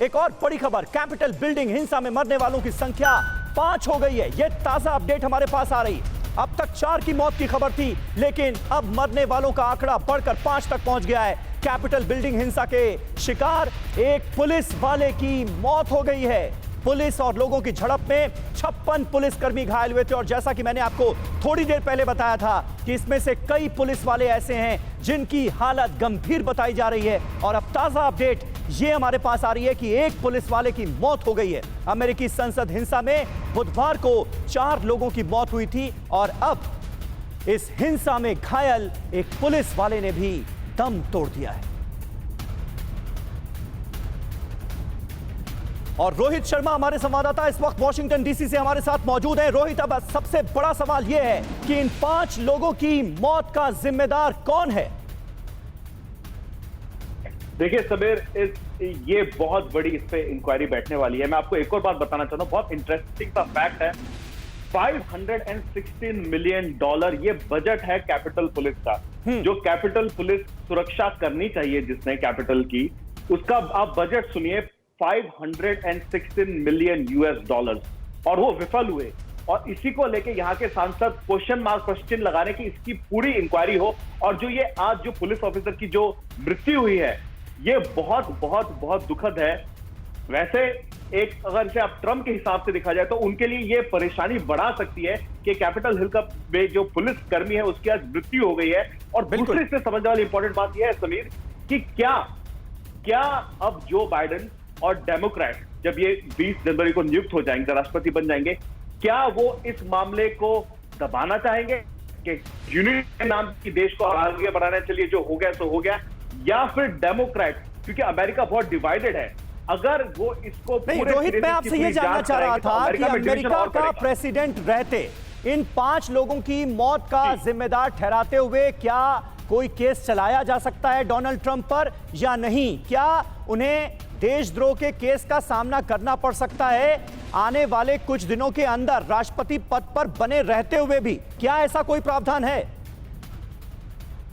एक और बड़ी खबर, कैपिटल बिल्डिंग हिंसा में मरने वालों की संख्या 5 हो गई है। यह ताजा अपडेट हमारे पास आ रही है। अब तक 4 की मौत की खबर थी, लेकिन अब मरने वालों का आंकड़ा बढ़कर 5 तक पहुंच गया है। कैपिटल बिल्डिंग हिंसा के शिकार एक पुलिस वाले की मौत हो गई है। पुलिस और लोगों की झड़प में 56 पुलिसकर्मी घायल हुए थे और जैसा कि मैंने आपको थोड़ी देर पहले बताया था कि इसमें से कई पुलिस वाले ऐसे हैं जिनकी हालत गंभीर बताई जा रही है। और अब ताजा अपडेट ये हमारे पास आ रही है कि एक पुलिस वाले की मौत हो गई है। अमेरिकी संसद हिंसा में बुधवार को 4 लोगों की मौत हुई थी और अब इस हिंसा में घायल एक पुलिस वाले ने भी दम तोड़ दिया है। और रोहित शर्मा हमारे संवाददाता इस वक्त वॉशिंगटन डीसी से हमारे साथ मौजूद हैं। रोहित, अब सबसे बड़ा सवाल यह है कि इन 5 लोगों की मौत का जिम्मेदार कौन है? देखिए समीर, ये बहुत बड़ी इस पे इंक्वायरी बैठने वाली है। मैं आपको एक और बात बताना चाहता हूँ, बहुत इंटरेस्टिंग सा फैक्ट है। $516 मिलियन ये बजट है कैपिटल पुलिस का। जो कैपिटल पुलिस सुरक्षा करनी चाहिए जिसने कैपिटल की, उसका आप बजट सुनिए, $516 मिलियन और वो विफल हुए। और इसी को लेके यहाँ के सांसद क्वेश्चन लगाने की इसकी पूरी इंक्वायरी हो। और जो ये आज जो पुलिस ऑफिसर की जो मृत्यु हुई है, ये बहुत बहुत बहुत दुखद है। वैसे एक अगर इसे आप ट्रंप के हिसाब से देखा जाए तो उनके लिए ये परेशानी बढ़ा सकती है कि कैपिटल हिल का जो पुलिस कर्मी है उसकी आज मृत्यु हो गई है। और दूसरी से समझने वाली इंपॉर्टेंट बात यह है समीर कि क्या अब जो बाइडेन और डेमोक्रेट जब ये 20 जनवरी को नियुक्त हो जाएंगे, राष्ट्रपति बन जाएंगे, क्या वो इस मामले को दबाना चाहेंगे कि यूनिटी के नाम की देश को आगे बढ़ाने चलिए जो हो गया सो हो गया, या फिर डेमोक्रेट, क्योंकि अमेरिका बहुत डिवाइडेड है, अगर वो इसको नहीं, रोहित, मैं आपसे ये जानना चाह रहा था कि अमेरिका का प्रेसिडेंट रहते इन 5 लोगों की मौत का जिम्मेदार ठहराते हुए क्या कोई केस चलाया जा सकता है डोनाल्ड ट्रंप पर या नहीं? क्या उन्हें देशद्रोह के केस का सामना करना पड़ सकता है आने वाले कुछ दिनों के अंदर राष्ट्रपति पद पर बने रहते हुए भी? क्या ऐसा कोई प्रावधान है?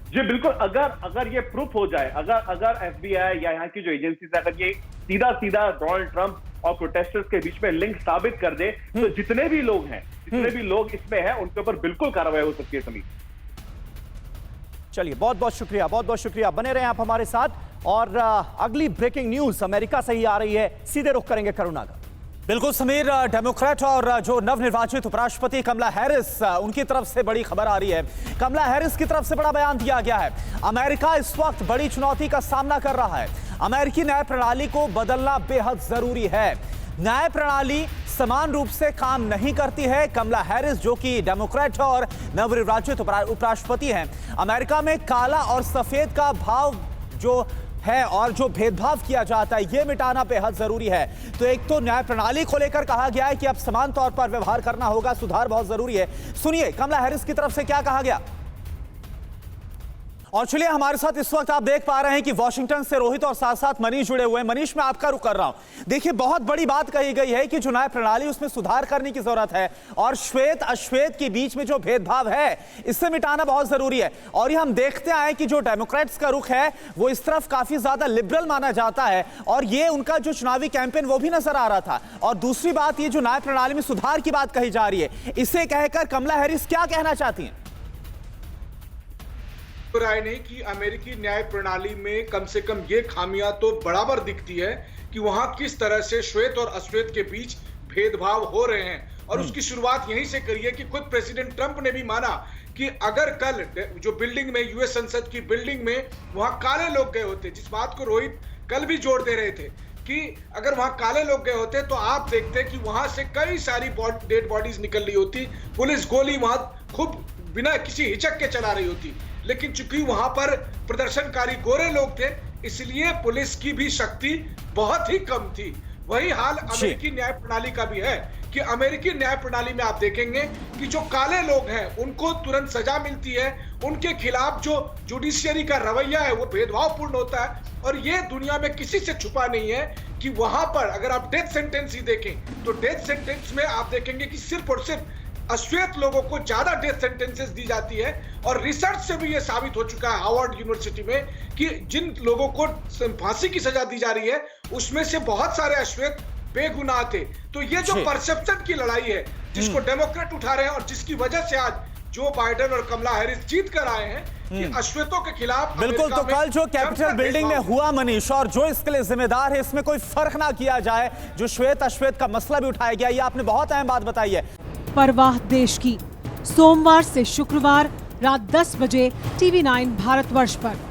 जी बिल्कुल। अगर ये प्रूफ हो जाए, अगर FBI या यहाँ की जो एजेंसी अगर ये सीधा डोनाल्ड ट्रंप और प्रोटेस्टर्स के बीच में लिंक साबित कर दे, तो जितने भी लोग इसमें हैं उनके ऊपर बिल्कुल कार्रवाई हो सकती है। समीर, चलिए, बहुत बहुत शुक्रिया, बने रहें आप हमारे साथ। और अगली ब्रेकिंग न्यूज अमेरिका से ही आ रही है, सीधे रुख करेंगे करुणा का। बिल्कुल समीर, डेमोक्रेट और जो नवनिर्वाचित उपराष्ट्रपति कमला हैरिस, उनकी तरफ से बड़ी खबर आ रही है। कमला हैरिस की तरफ से बड़ा बयान दिया गया है। अमेरिका इस वक्त बड़ी चुनौती का सामना कर रहा है। अमेरिकी न्याय प्रणाली को बदलना बेहद जरूरी है। न्याय प्रणाली समान रूप से काम नहीं करती है। कमला हैरिस, जो कि डेमोक्रेट और नवनिर्वाचित उपराष्ट्रपति हैं, अमेरिका में काला और सफेद का भाव जो है और जो भेदभाव किया जाता है, यह मिटाना बेहद जरूरी है। तो एक तो न्याय प्रणाली को लेकर कहा गया है कि अब समान तौर पर व्यवहार करना होगा, सुधार बहुत जरूरी है। सुनिए कमला हैरिस की तरफ से क्या कहा गया। और चलिए, हमारे साथ इस वक्त आप देख पा रहे हैं कि वॉशिंगटन से रोहित और साथ साथ मनीष जुड़े हुए हैं। मनीष, मैं आपका रुख कर रहा हूं। देखिए, बहुत बड़ी बात कही गई है कि जो न्याय प्रणाली उसमें सुधार करने की जरूरत है और श्वेत अश्वेत के बीच में जो भेदभाव है इससे मिटाना बहुत जरूरी है। और ये हम देखते आए कि जो डेमोक्रेट्स का रुख है वो इस तरफ काफी ज्यादा लिबरल माना जाता है और ये उनका जो चुनावी कैंपेन वो भी नजर आ रहा था। और दूसरी बात, ये जो न्याय प्रणाली में सुधार की बात कही जा रही है, इसे कहकर कमला हैरिस क्या कहना चाहती हैं? राय नहीं कि अमेरिकी न्याय प्रणाली में कम से कम ये खामियां तो बराबर दिखती है कि वहां किस तरह से श्वेत और अश्वेत के बीच भेदभाव हो रहे हैं। और उसकी शुरुआत यहीं से करी है कि खुद प्रेसिडेंट ट्रंप ने भी माना कि अगर कल जो बिल्डिंग में, यूएस संसद की बिल्डिंग में वहां काले लोग गए होते, जिस बात को रोहित कल भी जोर दे रहे थे कि अगर वहां काले लोग गए होते तो आप देखते कि वहां से कई सारी डेड बॉडीज निकल रही होती, पुलिस गोली वहां खूब बिना किसी हिचक के चला रही होती। लेकिन चूंकि वहां पर प्रदर्शनकारी गोरे लोग थे, इसलिए पुलिस की भी शक्ति बहुत ही कम थी। वही हाल अमेरिकी न्याय प्रणाली का भी है कि अमेरिकी न्याय प्रणाली में आप देखेंगे कि जो काले लोग हैं उनको तुरंत सजा मिलती है, उनके खिलाफ जो जुडिशियरी का रवैया है वो भेदभावपूर्ण होता है। और ये दुनिया में किसी से छुपा नहीं है कि वहां पर अगर आप डेथ सेंटेंस ही देखें तो डेथ सेंटेंस में आप देखेंगे कि सिर्फ और सिर्फ अश्वेत लोगों को ज्यादा डेथ सेंटेंसेस दी जाती है। और रिसर्च से भी यह साबित हो चुका है हार्वर्ड यूनिवर्सिटी में कि जिन लोगों को फांसी की सजा दी जा रही है उसमें से बहुत सारे अश्वेत बेगुनाह थे। तो ये जो जी। परसेप्शन की लड़ाई है जिसको डेमोक्रेट उठा रहे हैं और जिसकी वजह से आज जो बाइडेन और कमला हैरिस जीत कर आए हैं कि अश्वेतों के खिलाफ बिल्कुल। अमेरिका तो में कल जो कैपिटल जमकर बिल्डिंग में भेदभाव हुआ मनीष, और जो इसके लिए जिम्मेदार है, इसमें कोई फर्क ना किया जाए, जो श्वेत अश्वेत का मसला भी उठाया गया, ये आपने बहुत अहम बात बताई है। परवाह देश की, सोमवार से शुक्रवार रात 10 बजे TV9 भारतवर्ष पर।